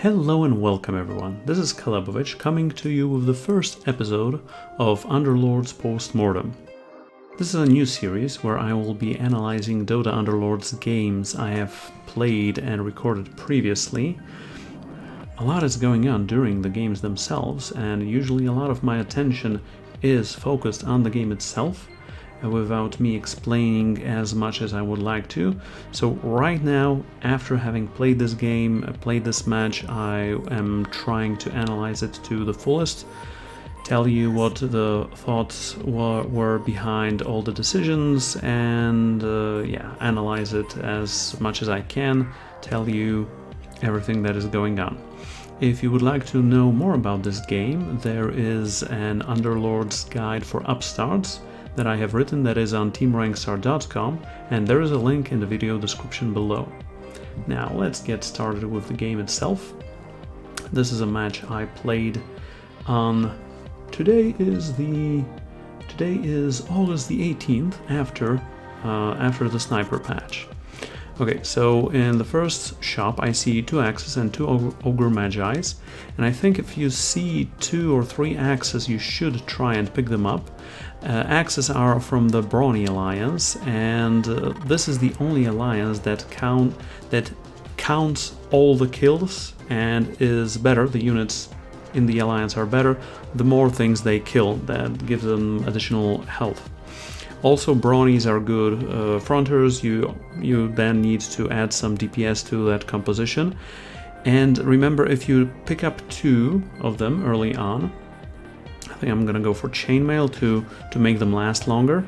Hello and welcome everyone, this is Calebovitsch coming to you with the first episode of Underlords Post-Mortem. This is a new series where I will be analysing Dota Underlords games I have played and recorded previously. A lot is going on during the games themselves, and usually a lot of my attention is focused on the game itself, without me explaining as much as I would like to. So right now, after having played this game, played this match, I am trying to analyze it to the fullest, tell you what the thoughts were behind all the decisions, and analyze it as much as I can, tell you everything that is going on. If you would like to know more about this game, there is an Underlords guide for Upstarts that I have written that is on teamrankstar.com, and there is a link in the video description below. Now let's get started with the game itself. This is a match I played on today is August the 18th after the sniper patch. Okay, so in the first shop I see 2 axes and 2 ogre magis, and I think if you see 2 or 3 axes you should try and pick them up. Axes are from the Brawny alliance, and this is the only alliance that counts all the kills and is better. The units in the alliance are better the more things they kill, that gives them additional health. Also, Brawnies are good fronters. You then need to add some DPS to that composition. And remember, if you pick up 2 of them early on, I think I'm gonna go for chainmail to make them last longer.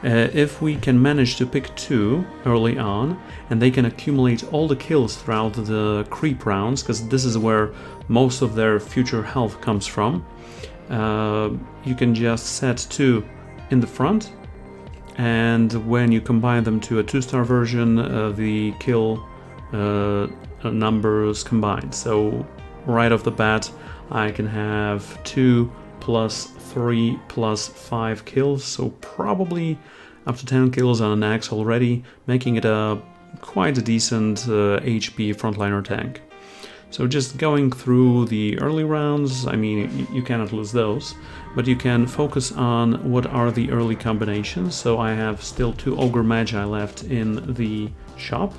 If we can manage to pick 2 early on, and they can accumulate all the kills throughout the creep rounds, because this is where most of their future health comes from, you can just set 2 in the front, and when you combine them to a 2-star version, the kill numbers combine. So right off the bat I can have 2 plus 3 plus 5 kills, so probably up to 10 kills on an axe already, making it quite a decent HP frontliner tank. So just going through the early rounds, I mean, you cannot lose those, but you can focus on what are the early combinations. So I have still 2 Ogre Magi left in the shop.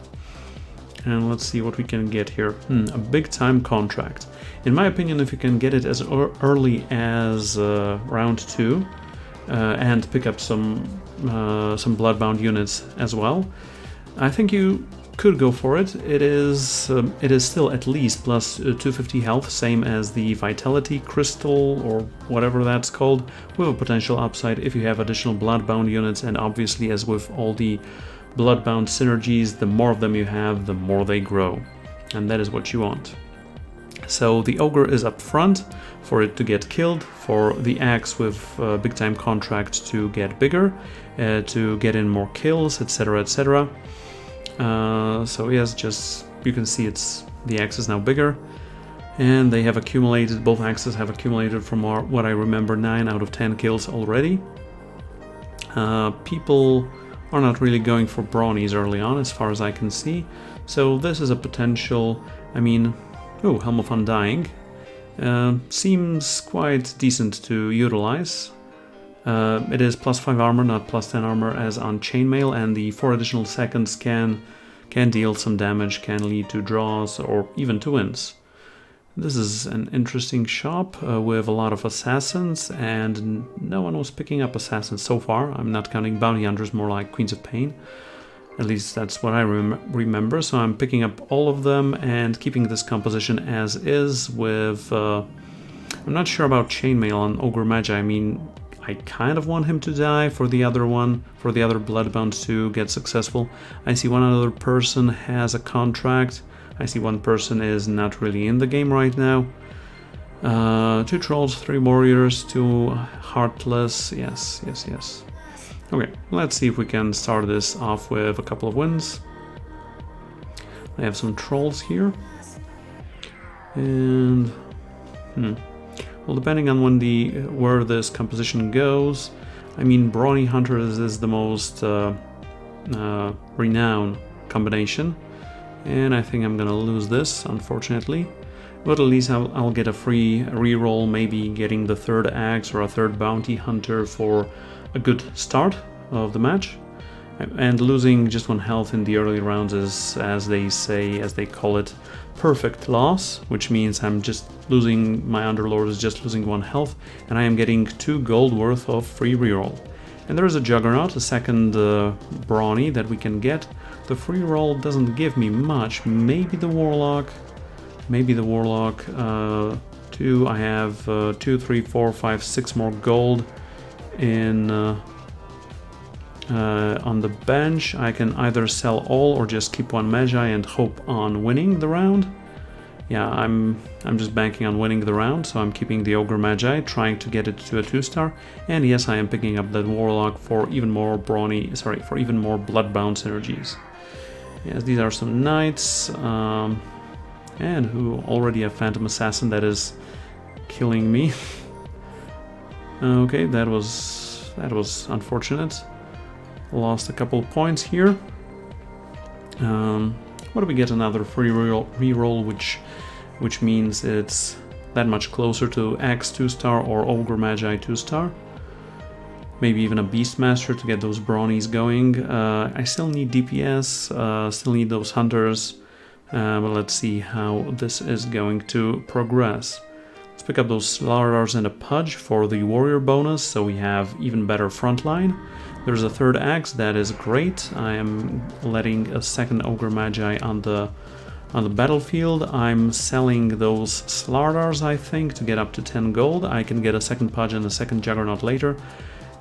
And let's see what we can get here. A big time contract. In my opinion, if you can get it as early as round 2 and pick up some bloodbound units as well, I think you could go for it. It is still at least plus 250 health, same as the Vitality Crystal or whatever that's called, with a potential upside if you have additional bloodbound units, and obviously, as with all the bloodbound synergies, the more of them you have, the more they grow, and that is what you want. So the ogre is up front for it to get killed, for the axe with big time contract to get bigger, to get in more kills, etc, etc. So yes, just you can see the axe is now bigger, and they have accumulated, both axes have accumulated from what I remember 9 out of 10 kills already. People are not really going for Brawnies early on, as far as I can see, so this is a potential. I mean, oh, Helm of Undying seems quite decent to utilize. It is plus 5 armor, not plus 10 armor as on chainmail, and the 4 additional seconds can deal some damage, can lead to draws or even to wins. This is an interesting shop with a lot of assassins, and no one was picking up assassins so far. I'm not counting bounty hunters, more like Queens of Pain. At least that's what I remember, so I'm picking up all of them and keeping this composition as is with... I'm not sure about chainmail on Ogre Magi. I mean, I kind of want him to die for the other one, for the other bloodbound to get successful. I see one other person has a contract. I see one person is not really in the game right now. 2 trolls, 3 warriors, 2 heartless. Yes. Okay, let's see if we can start this off with a couple of wins. I have some trolls here. And well, depending on where this composition goes, I mean, Brawny Hunters is the most renowned combination, and I think I'm gonna lose this, unfortunately. but at least I'll get a free reroll, maybe getting the third axe or a third bounty hunter for a good start of the match. And losing just 1 health in the early rounds is, as they call it, perfect loss, which means I'm just losing, my Underlord is just losing 1 health, and I am getting 2 gold worth of free reroll. And there is a Juggernaut, a second Brawny that we can get. The free roll doesn't give me much, maybe the Warlock, 2, I have 2, 3, 4, 5, 6 more gold in on the bench. I can either sell all or just keep 1 Magi and hope on winning the round. Yeah, I'm just banking on winning the round, so I'm keeping the Ogre Magi, trying to get it to a 2-star. And yes, I am picking up that Warlock for even more Brawny, for even more Bloodbound synergies. Yes, these are some Knights, and who already have Phantom Assassin that is killing me. Okay, that was unfortunate. Lost a couple points here. What do we get? Another free reroll, which means it's that much closer to Axe 2-star or Ogre Magi 2-star. Maybe even a Beastmaster to get those Brawnies going. I still need DPS, still need those Hunters, but let's see how this is going to progress. Let's pick up those Slaughters and a Pudge for the Warrior bonus, so we have even better frontline. There's a third axe, that is great. I am letting a second Ogre Magi on the battlefield. I'm selling those Slaughters, I think, to get up to 10 gold. I can get a second Pudge and a second Juggernaut later.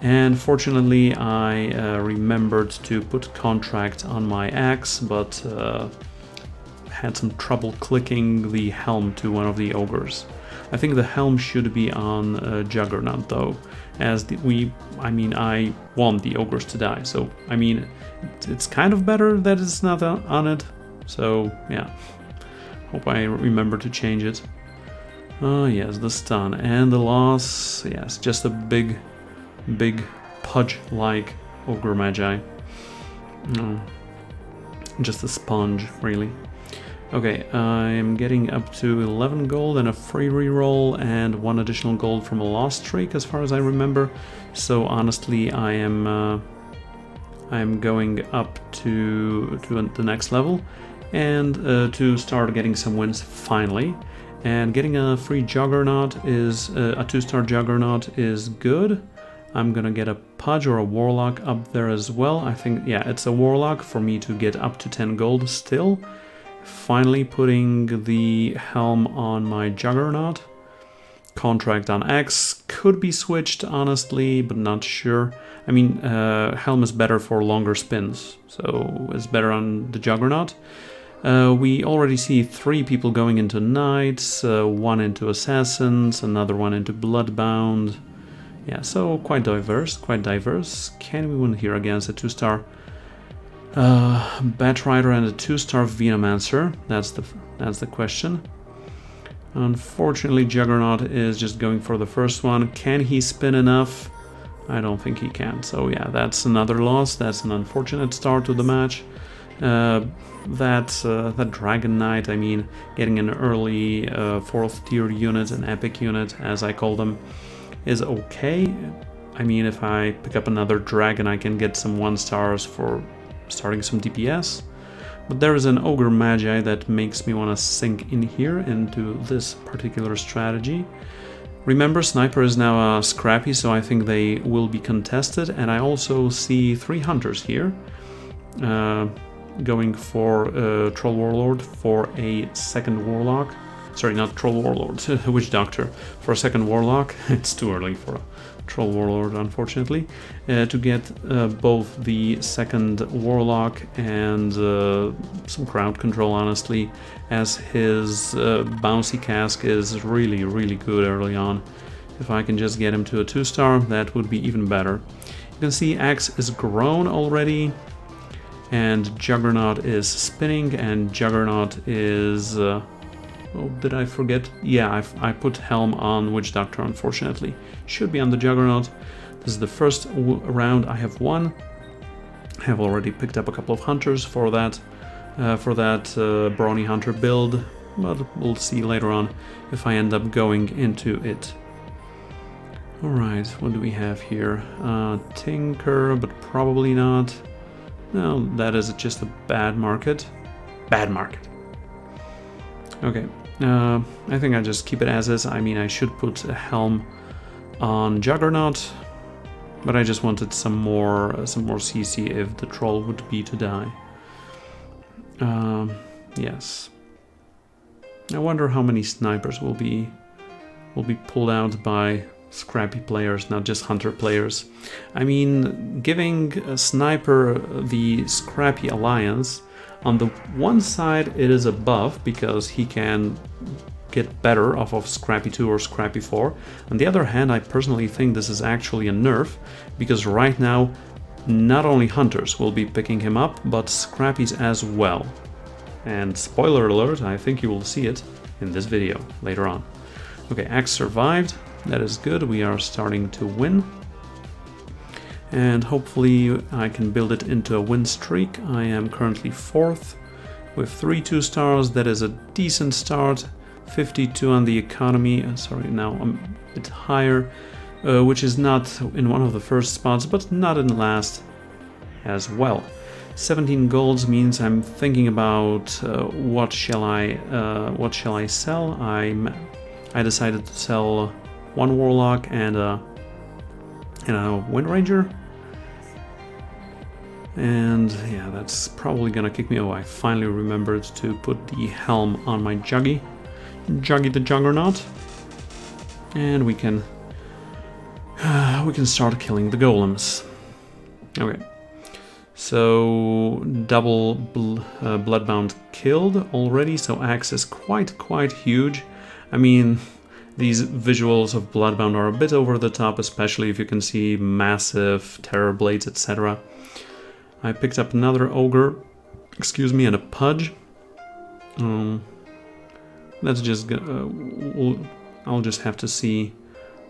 And fortunately, I remembered to put contract on my axe, but had some trouble clicking the helm to one of the ogres. I think the helm should be on Juggernaut though, as I want the ogres to die, so I mean it's kind of better that it's not on it, so yeah, hope I remember to change it. Yes, the stun and the loss, yes, just a big Pudge-like Ogre Magi. Just a sponge, really. Okay, I'm getting up to 11 gold and a free reroll and 1 additional gold from a lost streak, as far as I remember. So honestly, I am going up to the next level and to start getting some wins finally. And getting a free Juggernaut is a 2-star Juggernaut is good. I'm gonna get a Pudge or a Warlock up there as well. I think, yeah, it's a Warlock for me to get up to 10 gold still. Finally putting the helm on my Juggernaut. Contract on X could be switched, honestly, but not sure. I mean, helm is better for longer spins, so it's better on the Juggernaut. We already see 3 people going into Knights, 1 into Assassins, another one into Bloodbound. Yeah, so quite diverse. Can we win here against a 2-star Batrider and a 2-star Venomancer? That's the question. Unfortunately, Juggernaut is just going for the first one. Can he spin enough? I don't think he can. So yeah, that's another loss. That's an unfortunate start to the match. That Dragon Knight, I mean, getting an early 4th tier unit, an epic unit, as I call them, is okay. I mean, if I pick up another dragon, I can get some 1-stars for starting some DPS. But there is an Ogre Magi that makes me want to sink in here into this particular strategy. Remember, Sniper is now scrappy, so I think they will be contested. And I also see 3 Hunters here. Going for Troll Warlord for a second Warlock. Sorry, not Troll Warlord, Witch Doctor for a second Warlock. It's too early for a Troll Warlord, unfortunately. To get both the second Warlock and some crowd control, honestly, as his bouncy cask is really, really good early on. If I can just get him to a 2-star, that would be even better. You can see Axe is grown already, and Juggernaut is spinning, and Juggernaut is... oh, did I forget? Yeah, I put Helm on Witch Doctor, unfortunately. Should be on the Juggernaut. This is the first round I have won. I have already picked up a couple of Hunters for that Brawny Hunter build. but we'll see later on if I end up going into it. Alright, what do we have here? Tinker, but probably not. No, that is just a bad market. Bad market. Okay, I think I just keep it as is. I mean, I should put a helm on Juggernaut, but I just wanted some more CC if the troll would be to die. Yes. I wonder how many snipers will be pulled out by scrappy players, not just hunter players. I mean, giving a sniper the scrappy alliance, on the one side it is a buff because he can get better off of Scrappy 2 or Scrappy 4. On the other hand, I personally think this is actually a nerf, because right now not only hunters will be picking him up, but Scrappies as well. And spoiler alert, I think you will see it in this video later on. Okay, Axe survived. That is good, we are starting to win. And hopefully I can build it into a win streak. I am currently 4th with 3 2-stars. That is a decent start. 52 on the economy. Sorry, now I'm a bit higher, which is not in one of the first spots, but not in last as well. 17 golds means I'm thinking about what shall I sell. I decided to sell 1 Warlock and a Wind Ranger. And yeah, that's probably gonna kick me. Oh, I finally remembered to put the helm on my Juggy the Juggernaut, and we can start killing the golems. Okay, so double bloodbound killed already. So Axe is quite huge. I mean, these visuals of bloodbound are a bit over the top, especially if you can see massive terror blades, etc. I picked up another ogre, excuse me, and a pudge. That's just I'll just have to see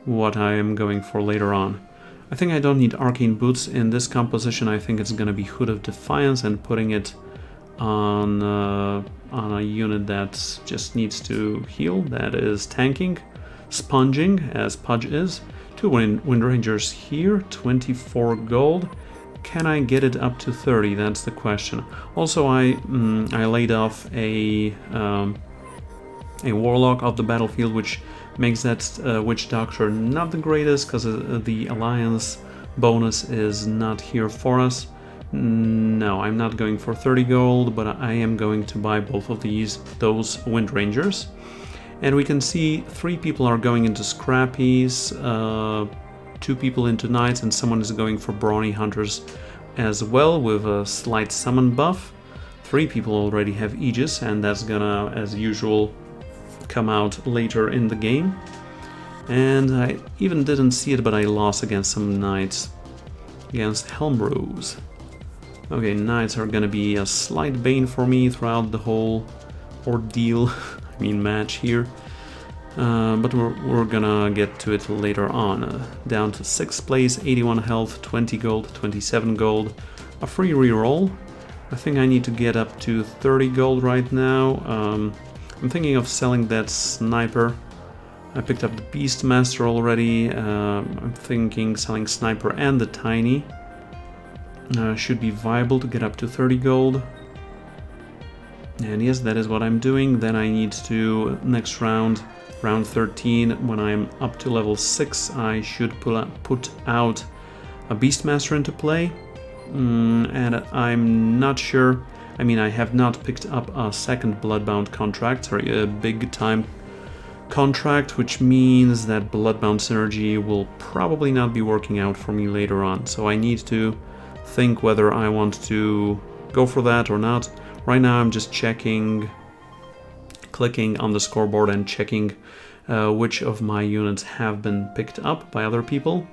what I am going for later on. I think I don't need arcane boots in this composition. I think it's gonna be Hood of Defiance and putting it on a unit that just needs to heal. That is tanking, sponging as Pudge is. 2 Wind Rangers here, 24 gold. Can I get it up to 30? That's the question. Also, I laid off a Warlock off the battlefield, which makes that Witch Doctor not the greatest, because the Alliance bonus is not here for us. No, I'm not going for 30 gold, but I am going to buy both of those Wind Rangers. And we can see 3 people are going into Scrappies, 2 people into Knights, and someone is going for Brawny Hunters as well with a slight summon buff. 3 people already have Aegis, and that's gonna, as usual, come out later in the game. And I even didn't see it, but I lost against some Knights, against Helmbrews. Okay, Knights are gonna be a slight bane for me throughout the whole ordeal, I mean match here. But we're gonna get to it later on. Down to 6th place, 81 health, 20 gold, 27 gold, a free reroll. I think I need to get up to 30 gold right now. I'm thinking of selling that sniper. I picked up the Beastmaster already. I'm thinking selling sniper and the tiny. Should be viable to get up to 30 gold. And yes, that is what I'm doing. Then I need to, next round, round 13, when I'm up to level 6, I should put out a Beastmaster into play. And I'm not sure. I mean, I have not picked up a second Bloodbound contract, sorry, a big time contract, which means that Bloodbound synergy will probably not be working out for me later on. So I need to think whether I want to go for that or not. Right now I'm just checking, clicking on the scoreboard and checking which of my units have been picked up by other people.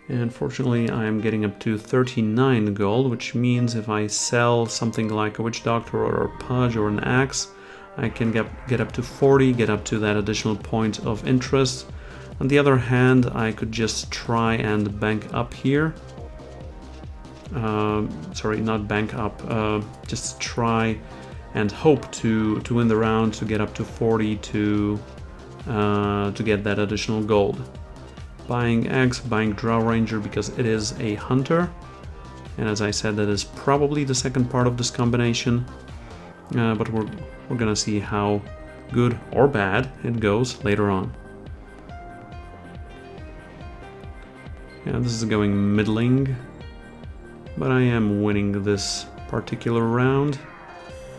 And fortunately I am getting up to 39 gold, which means if I sell something like a Witch Doctor or a Pudge or an Axe, I can get up to 40, get up to that additional point of interest. On the other hand, I could just try and bank up here. Sorry, not bank up, just try and hope to win the round to get up to 40 to get that additional gold. Buying eggs, buying Drow Ranger because it is a hunter, and as I said, that is probably the second part of this combination, but we're gonna see how good or bad it goes later on. Yeah, this is going middling, but I am winning this particular round,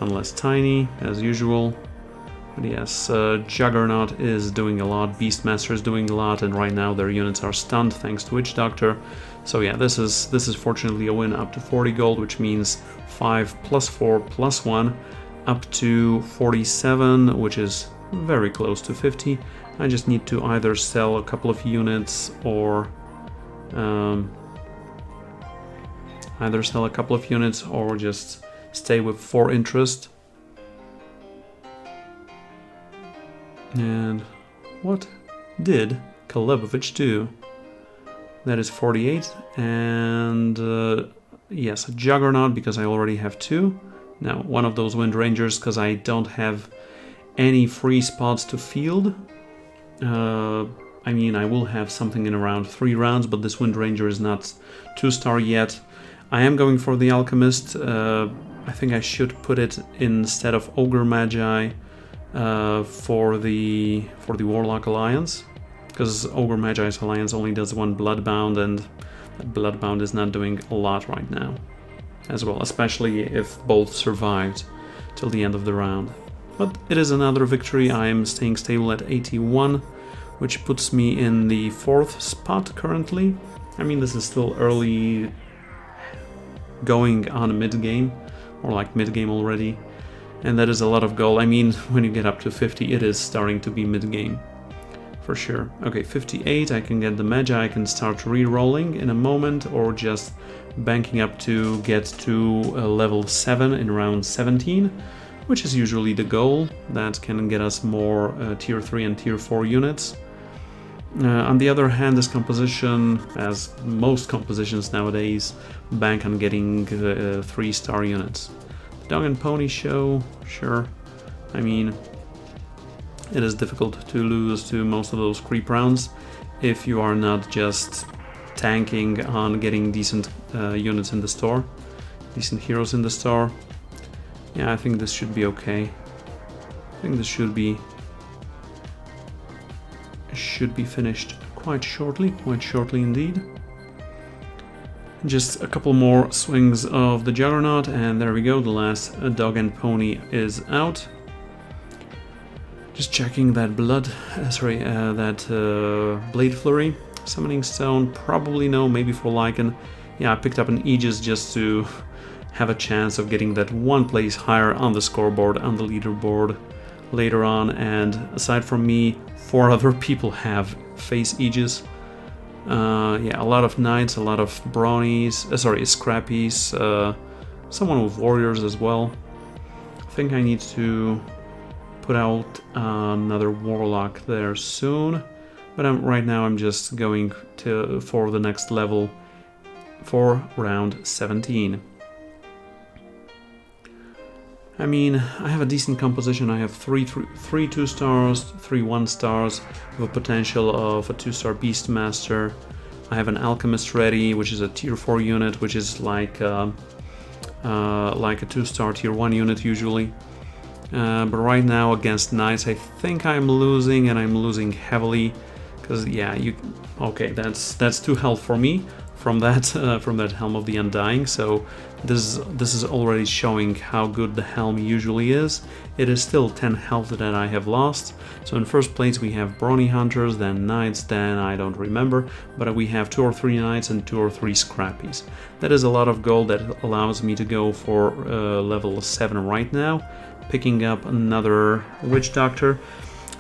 unless tiny, as usual. But yes, Juggernaut is doing a lot, Beastmaster is doing a lot, and right now their units are stunned thanks to Witch Doctor. So yeah, this is fortunately a win up to 40 gold, which means 5 plus 4 plus 1 up to 47, which is very close to 50. I just need to either sell a couple of units or just stay with 4 interest. And what did Calebovitsch do? That is 48, and yes, a Juggernaut because I already have 2. Now, one of those Wind Rangers because I don't have any free spots to field. I mean, I will have something in around 3 rounds, but this Wind Ranger is not 2-star yet. I am going for the Alchemist. I think I should put it instead of Ogre Magi for the Warlock Alliance, because Ogre Magi's Alliance only does 1 Bloodbound, and Bloodbound is not doing a lot right now as well, especially if both survived till the end of the round. But it is another victory. I am staying stable at 81, which puts me in the 4th spot currently. I mean, this is still early going on mid-game, or like mid-game already, and that is a lot of gold. I mean, when you get up to 50, it is starting to be mid-game, for sure. Okay, 58, I can get the Magi, I can start re-rolling in a moment, or just banking up to get to level 7 in round 17, which is usually the goal. That can get us more tier 3 and tier 4 units. On the other hand, this composition, as most compositions nowadays, bank on getting 3-star units. Dog and Pony show, sure. I mean, it is difficult to lose to most of those creep rounds if you are not just tanking on getting decent units in the store, decent heroes in the store. Yeah, I think this should be okay. I think this should be finished quite shortly indeed. Just a couple more swings of the Juggernaut, and there we go, the last Dog and Pony is out. Just checking that Blade Flurry. Summoning Stone, probably no, maybe for Lycan. Yeah, I picked up an Aegis just to have a chance of getting that 1 place higher on the scoreboard, on the leaderboard later on, and aside from me, 4 other people have face Aegis. Yeah, a lot of Knights, a lot of Brownies, Scrappies, someone with Warriors as well. I think I need to put out another Warlock there soon, but right now I'm just going for the next level for round 17. I mean, I have a decent composition. I have three 2-stars, 3 1-stars, with a potential of a 2-star Beastmaster. I have an Alchemist ready, which is a tier 4 unit, which is like a 2-star tier 1 unit usually. But right now against Knights, I think I'm losing, and I'm losing heavily, because yeah, okay, that's 2 health for me from that Helm of the Undying. So this is already showing how good the Helm usually is. It is still 10 health that I have lost. So in first place we have Brawny Hunters, then Knights, then I don't remember, but we have 2 or 3 Knights and 2 or 3 Scrappies. That is a lot of gold that allows me to go for level 7 right now, picking up another Witch Doctor.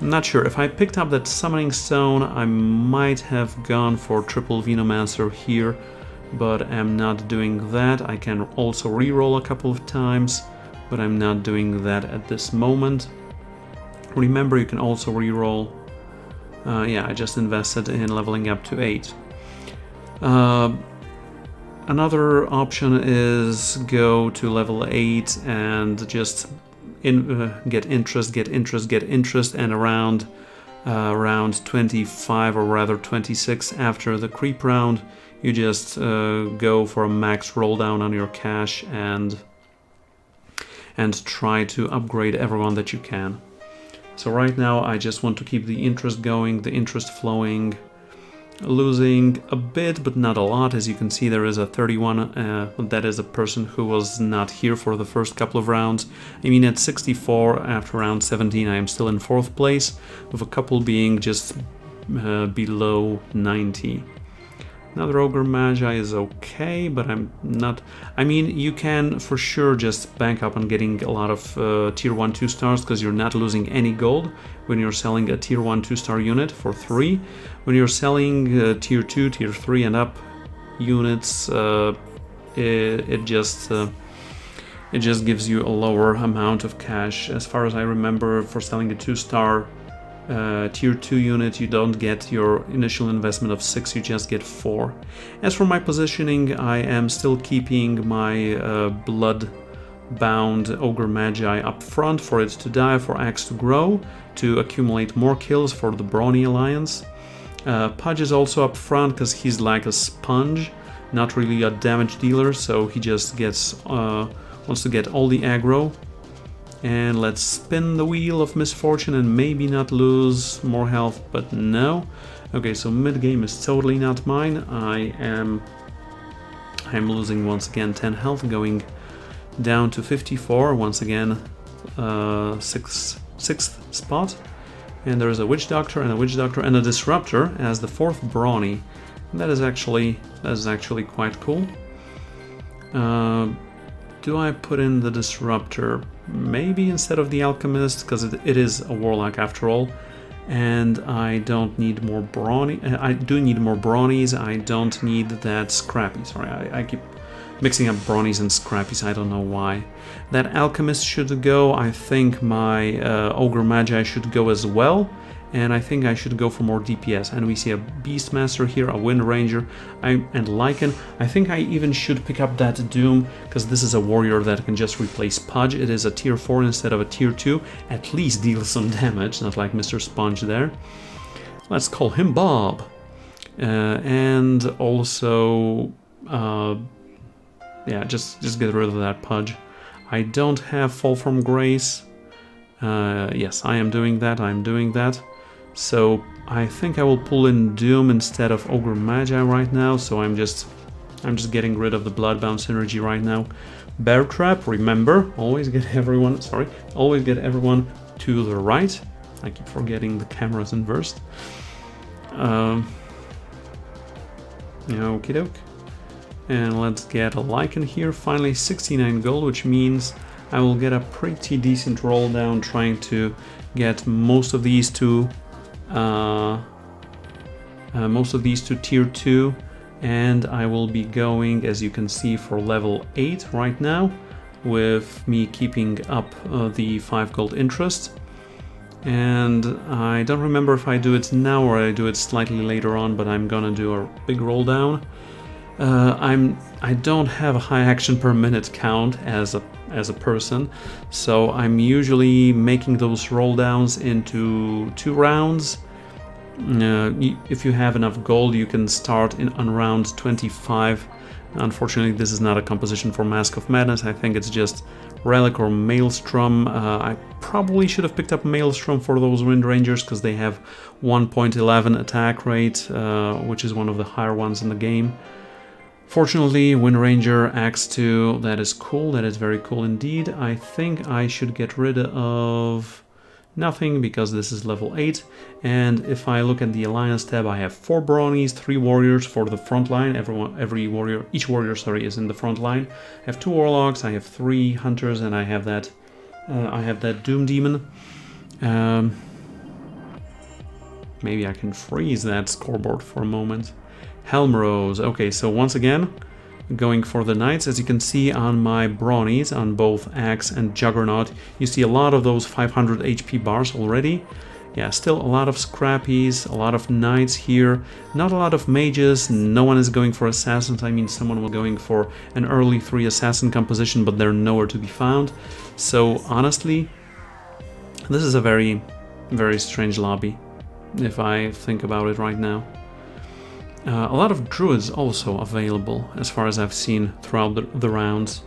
I'm not sure, if I picked up that Summoning Stone, I might have gone for triple Venomancer here, but I'm not doing that. I can also reroll a couple of times, but I'm not doing that at this moment. Remember, you can also reroll. Yeah, I just invested in leveling up to 8. Another option is go to level 8 and just get interest, and around 25 or rather 26 after the creep round, you just go for a max roll down on your cash and try to upgrade everyone that you can. So right now I just want to keep the interest going, the interest flowing, losing a bit but not a lot. As you can see, there is a 31, that is a person who was not here for the first couple of rounds. I mean, at 64 after round 17 I am still in 4th place, with a couple being just below 90. Another Ogre Magi is okay, but I'm not... I mean, you can for sure just bank up on getting a lot of tier 1 2-stars, because you're not losing any gold when you're selling a tier 1 2-star unit for 3. When you're selling tier 2, tier 3 and up units, it just gives you a lower amount of cash. As far as I remember, for selling a 2-star tier 2 unit, you don't get your initial investment of 6, you just get 4. As for my positioning, I am still keeping my blood-bound Ogre Magi up front for it to die, for Axe to grow, to accumulate more kills for the Brawny alliance. Pudge is also up front because he's like a sponge, not really a damage dealer, so he just gets wants to get all the aggro. And let's spin the wheel of misfortune and maybe not lose more health, but no. Okay, so mid-game is totally not mine. I'm losing once again 10 health, going down to 54, once again 6th spot. And there is a Witch Doctor and a Disruptor as the 4th Brawny. That is actually quite cool. Do I put in the Disruptor? Maybe instead of the Alchemist, because it is a Warlock after all, and I don't need more Brawny. I do need more Brawnies. I don't need that Scrappy. Sorry, I keep mixing up Brawnies and Scrappies. I don't know why. That Alchemist should go. I think my Ogre Magi should go as well. And I think I should go for more DPS. And we see a Beastmaster here, a Wind Ranger, and Lycan. I think I even should pick up that Doom, because this is a warrior that can just replace Pudge. It is a tier 4 instead of a tier 2. At least deal some damage, not like Mr. Sponge there. Let's call him Bob. And also, yeah, just get rid of that Pudge. I don't have Fall from Grace. Yes, I am doing that. So I think I will pull in Doom instead of Ogre Magi right now, so I'm just getting rid of the Bloodbound synergy right now. Bear Trap, remember, always get everyone to the right. I keep forgetting the camera's inversed. Okie doke. And let's get a Lycan here, finally 69 gold, which means I will get a pretty decent roll down trying to get most of these to tier 2, and I will be going, as you can see, for level 8 right now, with me keeping up the 5 gold interest. And I don't remember if I do it now or I do it slightly later on, but I'm gonna do a big roll down. I don't have a high action per minute count as a person, so I'm usually making those roll downs into 2 rounds. If you have enough gold, you can start on round 25. Unfortunately, this is not a composition for Mask of Madness. I think it's just Relic or Maelstrom. I probably should have picked up Maelstrom for those Wind Rangers, because they have 1.11 attack rate, which is one of the higher ones in the game. Fortunately, Wind Ranger Axe 2, that is cool, that is very cool indeed. I think I should get rid of nothing, because this is level 8. And if I look at the Alliance tab, I have 4 Brawnies, 3 Warriors for the front line. Each warrior, is in the front line. I have 2 Warlocks, I have 3 Hunters, and I have that Doom Demon. Maybe I can freeze that scoreboard for a moment. Helmrose. Okay, so once again, going for the Knights. As you can see on my Brawnies, on both Axe and Juggernaut, you see a lot of those 500 HP bars already. yeah, still a lot of scrappies, a lot of knights here, not a lot of mages, no one is going for assassins. I mean, someone was going for an early 3 assassin composition, but they're nowhere to be found. So honestly, this is a very, very strange lobby, if I think about it right now. A lot of druids also available, as far as I've seen throughout the rounds.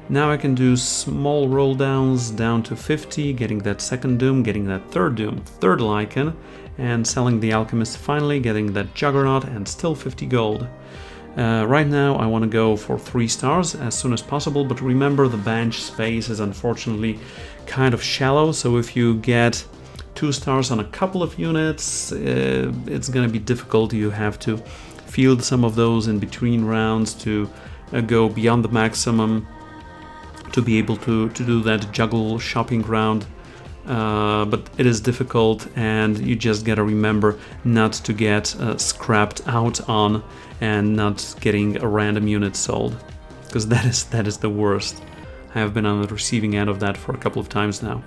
Now I can do small roll downs down to 50, getting that second doom, getting that third doom, third Lycan, and selling the alchemist finally, getting that juggernaut, and still 50 gold. Right now I want to go for 3 stars as soon as possible, but remember the bench space is unfortunately kind of shallow, so if you get 2 stars on a couple of units, it's gonna be difficult. You have to field some of those in between rounds to go beyond the maximum, to be able to do that juggle shopping round, but it is difficult, and you just gotta remember not to get scrapped out on and not getting a random unit sold, because that is the worst. I have been on the receiving end of that for a couple of times now.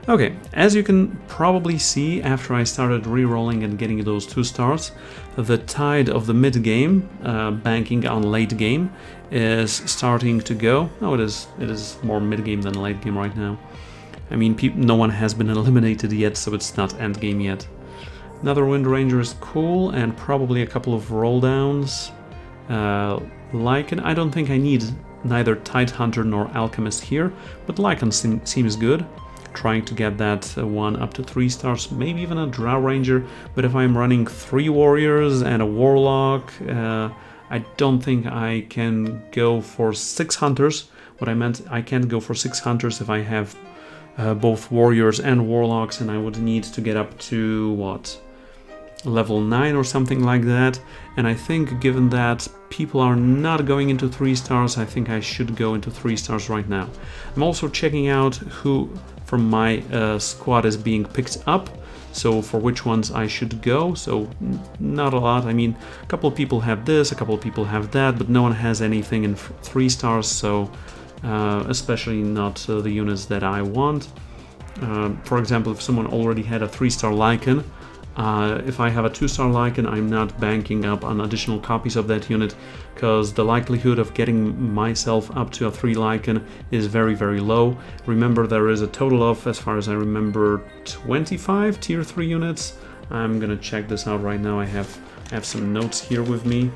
Okay, as you can probably see, after I started re-rolling and getting those 2 stars, the tide of the mid-game, banking on late game, is starting to go. No, it is more mid-game than late game right now. I mean, no one has been eliminated yet, so it's not end game yet. Another Wind Ranger is cool, and probably a couple of roll downs. Lycan, I don't think I need neither Tide Hunter nor Alchemist here, but Lycan seems good. Trying to get that 1 up to 3 stars, maybe even a Drow Ranger, but if I'm running 3 warriors and a warlock, I don't think I can go for 6 hunters. What I meant, I can't go for 6 hunters if I have both warriors and warlocks, and I would need to get up to, what, level 9 or something like that. And I think given that people are not going into 3 stars, I think I should go into 3 stars right now. I'm also checking out who from my squad is being picked up, so for which ones I should go. So not a lot. I mean, a couple of people have this, a couple of people have that, but no one has anything in 3 stars, so especially not the units that I want. For example, if someone already had a 3-star Lycan, if I have a 2-star Lycan, I'm not banking up on additional copies of that unit, because the likelihood of getting myself up to a 3 Lycan is very, very low. Remember, there is a total of, as far as I remember, 25 tier 3 units. I'm gonna check this out right now. I have some notes here with me.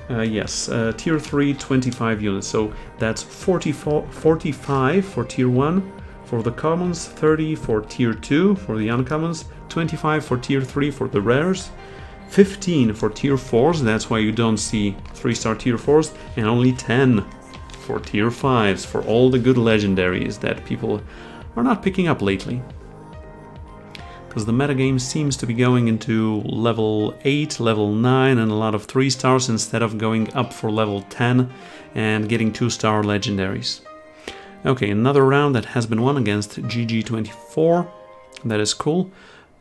Yes, tier 3, 25 units, so that's 45 for tier 1 for the commons, 30 for tier 2 for the uncommons, 25 for tier 3 for the rares, 15 for tier 4s, that's why you don't see 3-star tier 4s, and only 10 for tier 5s for all the good legendaries that people are not picking up lately. Because the metagame seems to be going into level 8, level 9 and a lot of 3 stars instead of going up for level 10 and getting 2-star legendaries. Okay, another round that has been won against GG24. That is cool.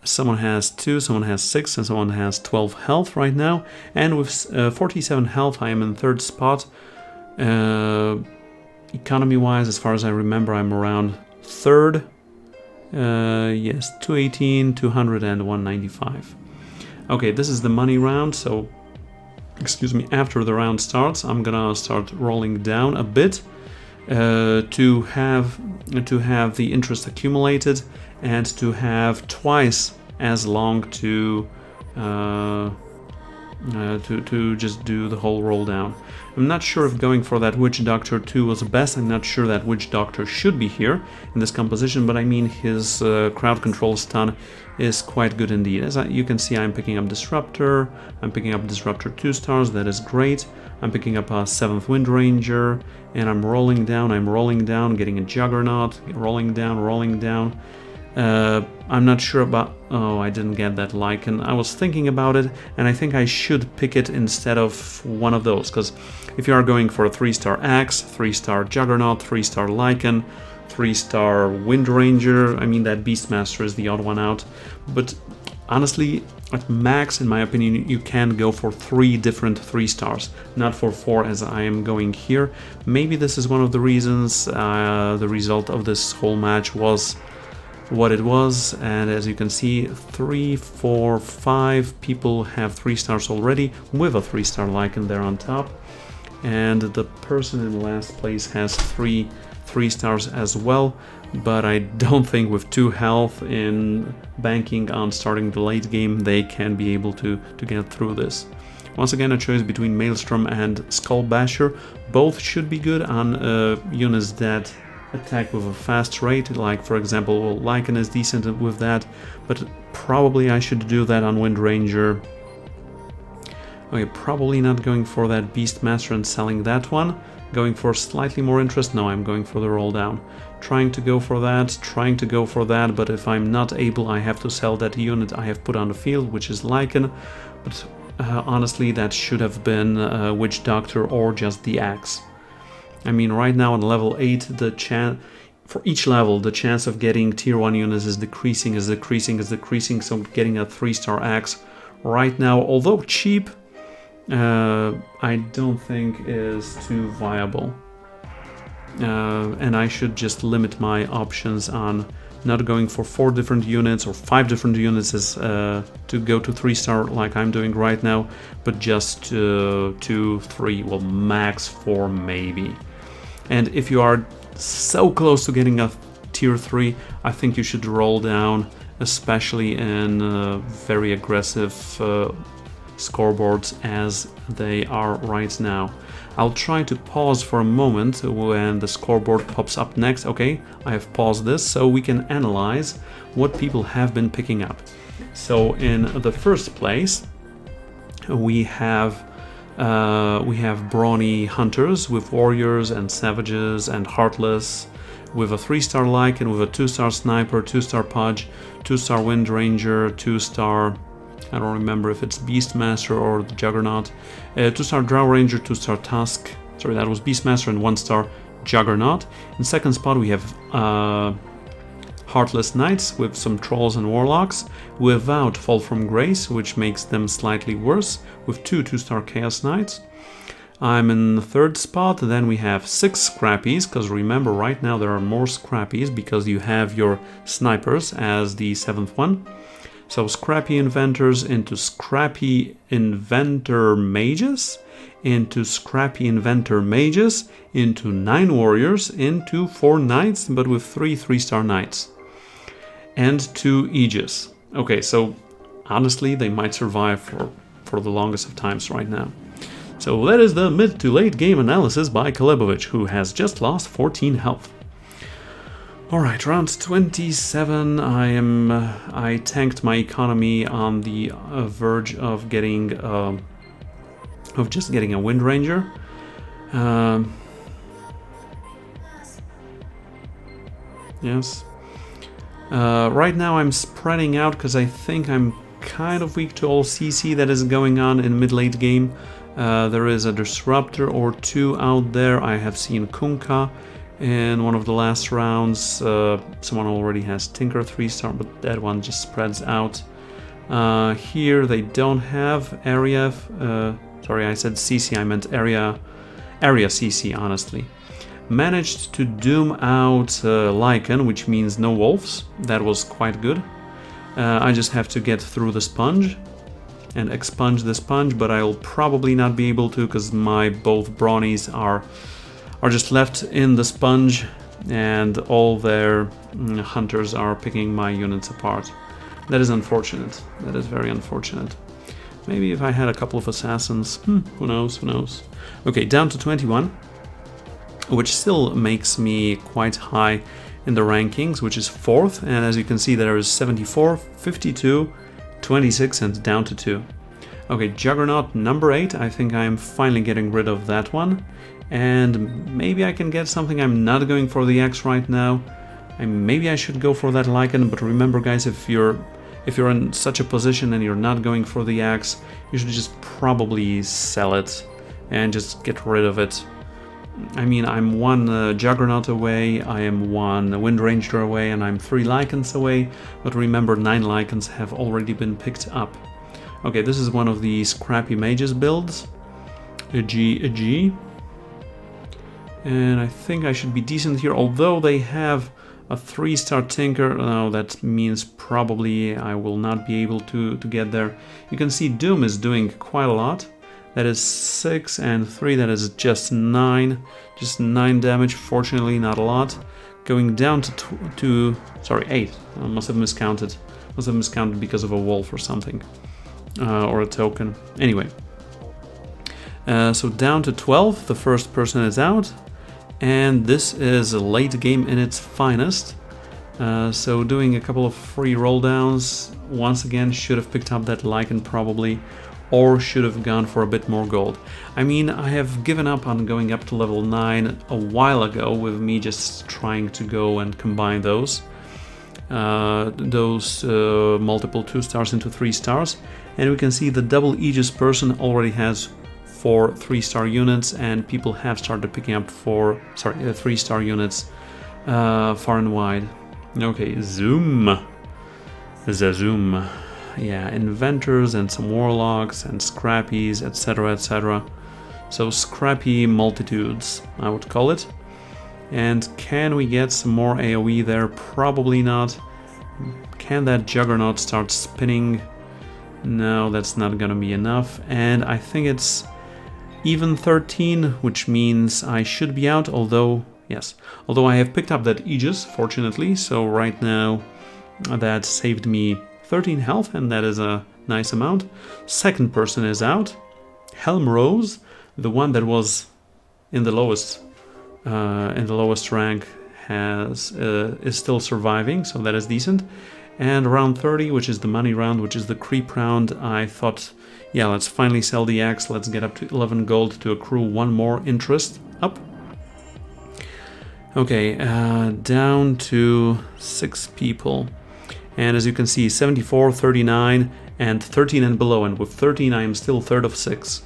Someone has 2, someone has 6, and someone has 12 health right now. And with 47 health, I am in 3rd spot. Economy-wise, as far as I remember, I'm around 3rd. Yes, 218, 200, and 195. Okay, this is the money round, so, excuse me, after the round starts, I'm gonna start rolling down a bit. To have the interest accumulated and to have twice as long to just do the whole roll down. I'm not sure if going for that Witch Doctor 2 was best. I'm not sure that Witch Doctor should be here in this composition, but I mean his crowd control stun is quite good indeed. As you can see, I'm picking up Disruptor, I'm picking up Disruptor 2 stars, that is great. I'm picking up a 7th Wind Ranger, and I'm rolling down, getting a Juggernaut, rolling down. I'm not sure about... Oh, I didn't get that Lycan. I was thinking about it, and I think I should pick it instead of one of those, because if you are going for a 3-star Axe, 3-star Juggernaut, 3-star Lycan, 3-star Wind Ranger, I mean that Beastmaster is the odd one out, but honestly, at max, in my opinion, you can go for 3 different 3 stars, not for 4 as I am going here. Maybe this is one of the reasons the result of this whole match was what it was, and as you can see, 3, 4, 5 people have 3 stars already with a 3-star Lycan there on top, and the person in last place has 3 stars as well, but I don't think with 2 health in banking on starting the late game they can be able to get through this. Once again, a choice between Maelstrom and Skull Basher. Both should be good on units that attack with a fast rate, like for example Lycan is decent with that, but probably I should do that on Wind Ranger. Okay, probably not going for that Beastmaster and selling that one. Going for slightly more interest? No, I'm going for the roll down. Trying to go for that, but if I'm not able, I have to sell that unit I have put on the field, which is Lycan, but honestly that should have been Witch Doctor or just the Axe. I mean, right now on level 8, the chance for each level, the chance of getting tier 1 units is decreasing, so getting a 3-star Axe right now, although cheap, I don't think is too viable. And I should just limit my options on not going for 4 different units or 5 different units as, to go to 3-star like I'm doing right now, but just 2, 3, well max 4 maybe. And if you are so close to getting a tier 3, I think you should roll down, especially in very aggressive scoreboards as they are right now. I'll try to pause for a moment when the scoreboard pops up next. Okay, I have paused this so we can analyze what people have been picking up. So in the first place, we have Brawny Hunters with Warriors and Savages and Heartless, with a 3-star Lycan, with a 2-star Sniper, 2-star Pudge, 2-star Wind Ranger, 2-star, I don't remember if it's Beastmaster or the Juggernaut, 2-star Drow Ranger, 2-star Tusk, sorry that was Beastmaster, and 1-star Juggernaut. In second spot we have Heartless Knights with some Trolls and Warlocks, without Fall from Grace, which makes them slightly worse, with 2 2-star Chaos Knights. I'm in the third spot. Then we have 6 Scrappies, because remember right now there are more Scrappies because you have your Snipers as the 7th one. So Scrappy Inventors into Scrappy Inventor Mages, into Scrappy Inventor Mages, into 9 Warriors, into 4 Knights, but with 3 3-star Knights. And 2 Aegis. Okay, so honestly they might survive for the longest of times right now. So that is the mid to late game analysis by Calebovitsch, who has just lost 14 health. Alright, round 27, I tanked my economy on the verge of getting, just getting a Wind Ranger. Yes. Right now I'm spreading out because I think I'm kind of weak to all CC that is going on in mid-late game. There is a Disruptor or 2 out there. I have seen Kunkka in one of the last rounds. Someone already has Tinker 3-star, but that one just spreads out. Here they don't have area. Sorry, I said CC, I meant area CC, honestly. Managed to doom out Lycan, which means no wolves. That was quite good. I just have to get through the sponge and expunge the sponge, but I'll probably not be able to because my both Brawnies are just left in the sponge and all their hunters are picking my units apart. That is unfortunate. That is very unfortunate. Maybe if I had a couple of assassins, who knows, who knows. Okay, down to 21, which still makes me quite high in the rankings, which is 4th, and as you can see there is 74, 52, 26 and down to 2. Okay, Juggernaut number 8, I think I'm finally getting rid of that one, and maybe I can get something. I'm not going for the Axe right now. Maybe I should go for that Lycan, but remember guys, if you're in such a position and you're not going for the Axe, you should just probably sell it and just get rid of it. I mean, I'm 1 Juggernaut away, I am 1 Wind Ranger away, and I'm 3 Lycans away, but remember 9 Lycans have already been picked up. Okay, this is one of the Scrappy Mages builds. A G. And I think I should be decent here, although they have A 3-star Tinker, no, that means probably I will not be able to get there. You can see Doom is doing quite a lot. That is 6 and 3, that is just 9. Just 9 damage, fortunately not a lot. Going down to 8. I must have miscounted. Must have miscounted because of a wolf or something. Or a token. Anyway. So down to 12, the first person is out. And this is a late game in its finest. So doing a couple of free roll downs. Once again, should have picked up that Lycan probably. Or should have gone for a bit more gold. I mean, I have given up on going up to level 9 a while ago with me just trying to go and combine those. Multiple 2 stars into 3 stars. And we can see the double Aegis person already has 4 3-star units, and people have started picking up 3-star units far and wide. Okay, Zoom. The Zoom. Yeah, inventors and some warlocks and scrappies, etc, etc. So scrappy multitudes, I would call it. And can we get some more AoE there? Probably not. Can that Juggernaut start spinning? No, that's not gonna be enough. And I think it's even 13, which means I should be out, although I have picked up that Aegis, fortunately, so right now that saved me 13 health, and that is a nice amount. Second person is out. Helm Rose, the one that was in the lowest rank, is still surviving, so that is decent. And round 30, which is the money round, which is the creep round, I thought, yeah, let's finally sell the axe, let's get up to 11 gold to accrue one more interest up. Okay, down to 6 people. And as you can see, 74, 39, and 13 and below. And with 13, I am still third of 6.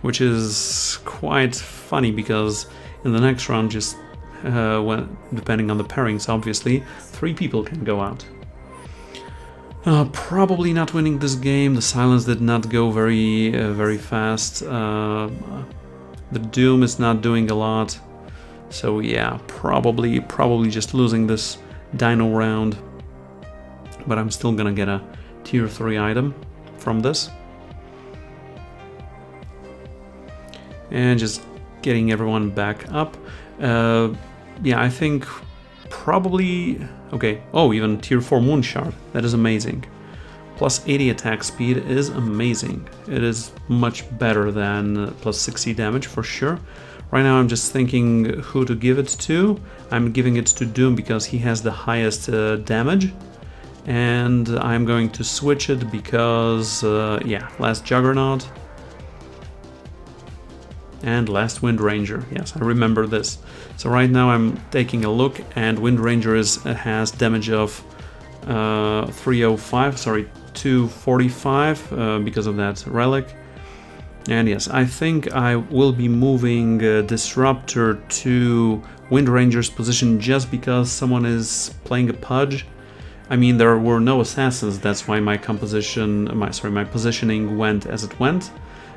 Which is quite funny, because in the next round, just depending on the pairings, obviously, 3 people can go out. Probably not winning this game. The silence did not go very fast. The Doom is not doing a lot. So yeah, probably just losing this Dino round. But I'm still gonna get a tier 3 item from this. And just getting everyone back up. Yeah, I think probably... Okay, oh, even tier 4 Moon Shard. That is amazing. Plus 80 attack speed is amazing. It is much better than plus 60 damage for sure. Right now I'm just thinking who to give it to. I'm giving it to Doom because he has the highest damage. And I'm going to switch it because, yeah, last Juggernaut and last Wind Ranger. Yes, I remember this. So right now I'm taking a look, and Wind Ranger has damage of 245 because of that relic. And yes, I think I will be moving Disruptor to Wind Ranger's position just because someone is playing a Pudge. I mean, there were no assassins, that's why my positioning went as it went.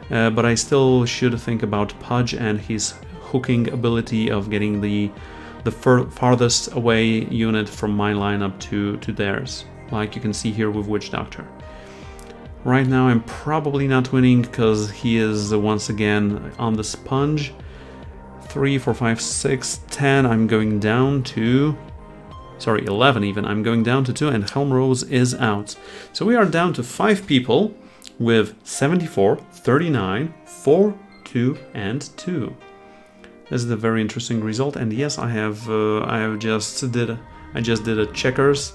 But I still should think about Pudge and his hooking ability of getting the farthest away unit from my lineup to theirs, like you can see here with Witch Doctor. Right now I'm probably not winning because he is once again on the sponge. 3, 4, 5, 6, 10, I'm going down to... Sorry, 11 even, I'm going down to 2, and Helm Rose is out. So we are down to 5 people with 74, 39, 4, 2, and 2. This is a very interesting result, and yes, I just did a checkers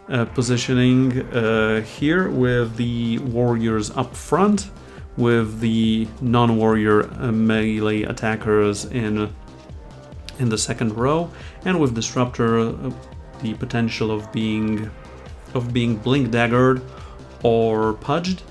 positioning here with the warriors up front, with the non-warrior melee attackers in the second row, and with Disruptor the potential of being blink daggered or pudged.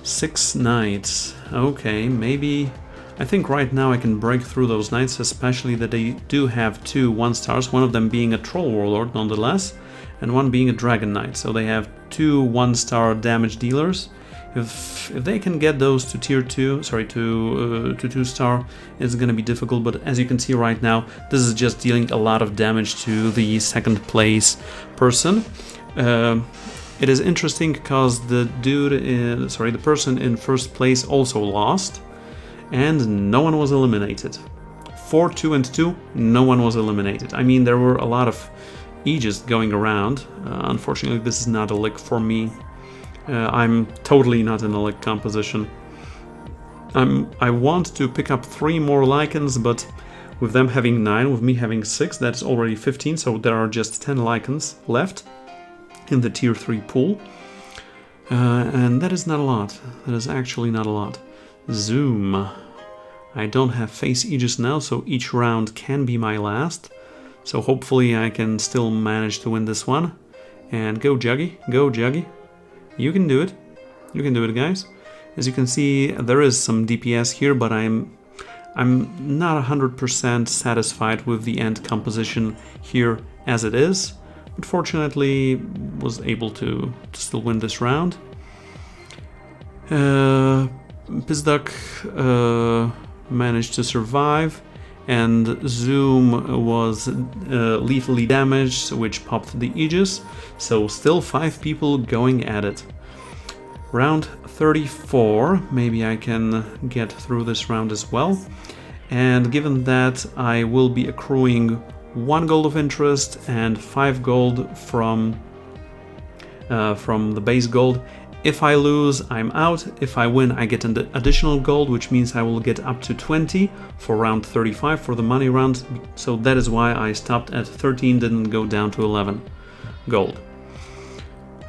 6 knights. Okay, maybe. I think right now I can break through those knights, especially that they do have 2 1-stars, one of them being a troll warlord nonetheless, and one being a dragon knight. So they have 2 1-star damage dealers. If they can get those to tier 2, sorry, to 2-star, it's gonna be difficult, but as you can see right now, this is just dealing a lot of damage to the second place person. It is interesting because the the person in first place also lost, and no one was eliminated. 4, 2, and 2, no one was eliminated. I mean, there were a lot of Aegis going around. Unfortunately, this is not a lick for me. I'm totally not in a lick composition. I want to pick up 3 more Lycans, but with them having 9, with me having 6, that's already 15, so there are just 10 Lycans left in the tier 3 pool. And that is not a lot. That is actually not a lot. Zoom. I don't have face Aegis now, so each round can be my last. So hopefully I can still manage to win this one. And go Juggy, go Juggy. You can do it. You can do it, guys. As you can see, there is some DPS here, but I'm not 100% satisfied with the end composition here as it is. But fortunately, was able to still win this round. Pizduck managed to survive, and Zoom was lethally damaged, which popped the Aegis, so still 5 people going at it. Round 34, maybe I can get through this round as well, and given that I will be accruing 1 gold of interest and 5 gold from the base gold. If I lose, I'm out. If I win, I get an additional gold, which means I will get up to 20 for round 35 for the money round. So that is why I stopped at 13, didn't go down to 11 gold.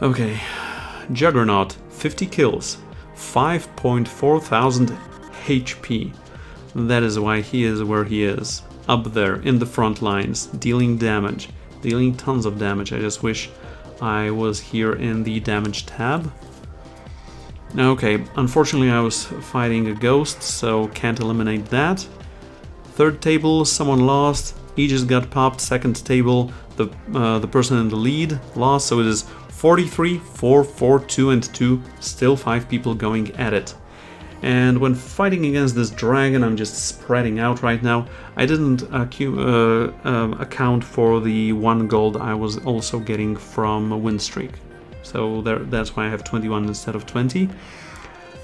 Okay, Juggernaut, 50 kills, 5.4 thousand HP. That is why he is where he is, up there in the front lines, dealing damage, dealing tons of damage. I just wish I was here in the damage tab. Okay, unfortunately I was fighting a ghost, so can't eliminate that. Third table, someone lost, Aegis got popped. Second table, the person in the lead lost, so it is 43, 4, 4, 2, and 2, still 5 people going at it. And when fighting against this dragon, I'm just spreading out right now. I didn't account for the 1 gold I was also getting from a win streak. So that's why I have 21 instead of 20.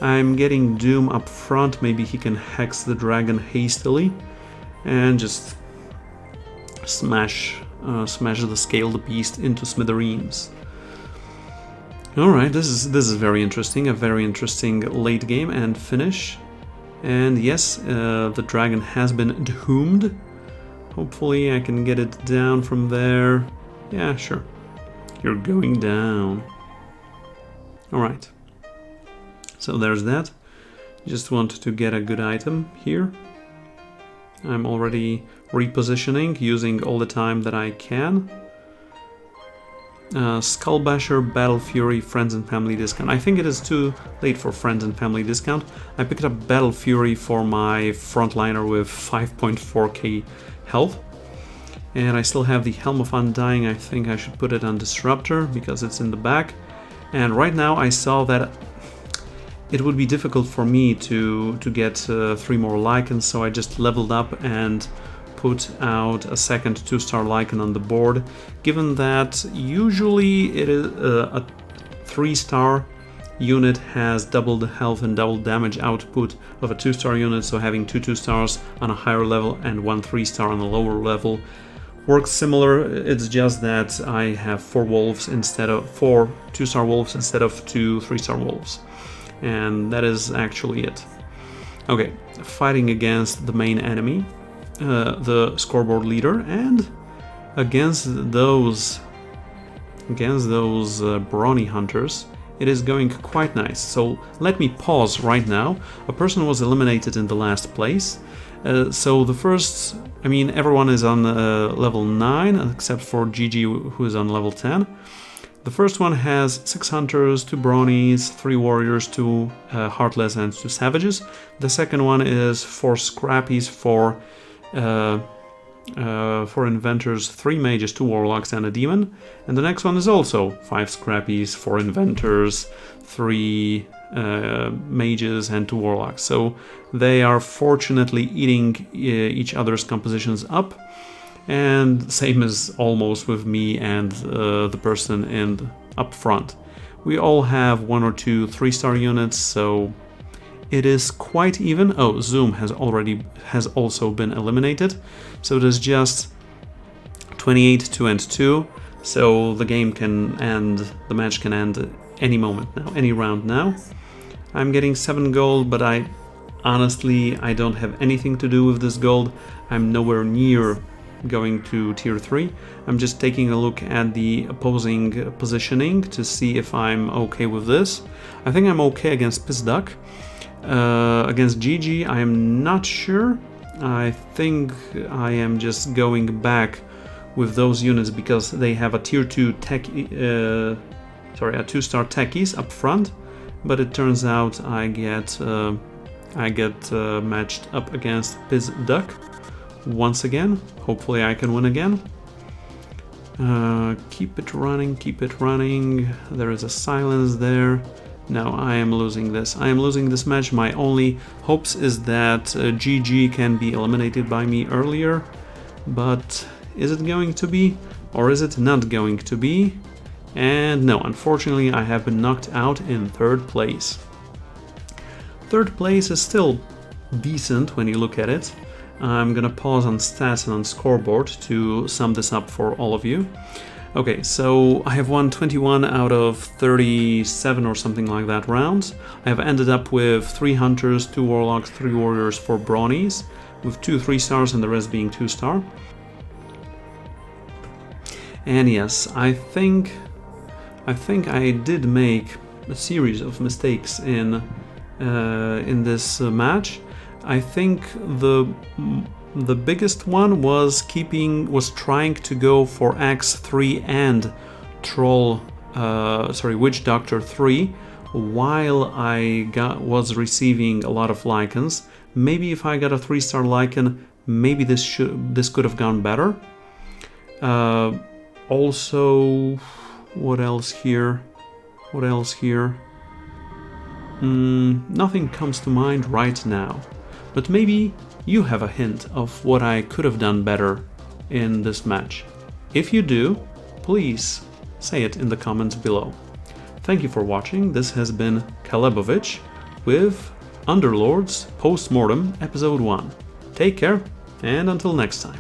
I'm getting Doom up front. Maybe he can hex the dragon hastily and just smash the Scaled Beast into smithereens. Alright, this is very interesting, a very interesting late game and finish. And yes, the dragon has been doomed. Hopefully I can get it down from there. Yeah, sure. You're going down. Alright. So there's that. Just want to get a good item here. I'm already repositioning, using all the time that I can. Skullbasher, Battle Fury, Friends and Family discount. I think it is too late for Friends and Family discount. I picked up Battle Fury for my frontliner with 5.4k health. And I still have the Helm of Undying. I think I should put it on Disruptor because it's in the back. And right now I saw that it would be difficult for me to get 3 more Lycans, so I just leveled up and put out a second 2-star Lycan on the board, given that usually it is a 3-star unit has double the health and double damage output of a 2-star unit, so having 2 2-stars on a higher level and 1 3-star on a lower level works similar. It's just that I have 4 wolves instead of 4 2-star wolves instead of 2 3-star wolves, and that is actually it. Okay, fighting against the main enemy, the scoreboard leader, and against those Brawny hunters, it is going quite nice. So let me pause right now. A person was eliminated in the last place. So the first, I mean, everyone is on level 9 except for Gigi, who is on level 10. The first one has 6 hunters, 2 Brawnies, 3 warriors, 2 heartless, and 2 savages. The second one is 4 scrappies, 4 inventors, 3 mages, 2 warlocks, and a demon. And the next one is also 5 scrappies, 4 inventors, 3 mages and 2 warlocks. So they are fortunately eating each other's compositions up. And same as almost with me and the person in up front. We all have 1 or 2 3-star units, so it is quite even. Oh, Zoom has also been eliminated, so it is just 28 to end 2. So the game can end, the match can end any moment now, any round now. I'm getting 7 gold, but honestly I don't have anything to do with this gold. I'm nowhere near going to tier 3. I'm just taking a look at the opposing positioning to see if I'm okay with this. I think I'm okay against Pissduck. Against GG I am not sure. I think I am just going back with those units because they have a tier 2 tech, a 2-star techies up front, but it turns out I get matched up against Pissduck once again. Hopefully I can win again. Keep it running, keep it running. There is a silence there. No, I am losing this. I am losing this match. My only hopes is that GG can be eliminated by me earlier, but is it going to be, or is it not going to be? And no, unfortunately I have been knocked out in 3rd place. 3rd place is still decent when you look at it. I'm gonna pause on stats and on scoreboard to sum this up for all of you. Okay, so I have won 21 out of 37 or something like that rounds. I have ended up with 3 hunters, 2 warlocks, 3 warriors, 4 Brawnies, with 2 3-stars and the rest being 2-star. And yes, I think I did make a series of mistakes in this match. I think the biggest one was trying to go for Axe 3 and Witch Doctor 3 while I was receiving a lot of Lycans. Maybe if I got a 3-star Lycan, maybe this could have gone better. Also, what else here? Nothing comes to mind right now. But maybe you have a hint of what I could have done better in this match. If you do, please say it in the comments below. Thank you for watching. This has been Calebovitsch with Underlords Post-Mortem Episode 1. Take care, and until next time.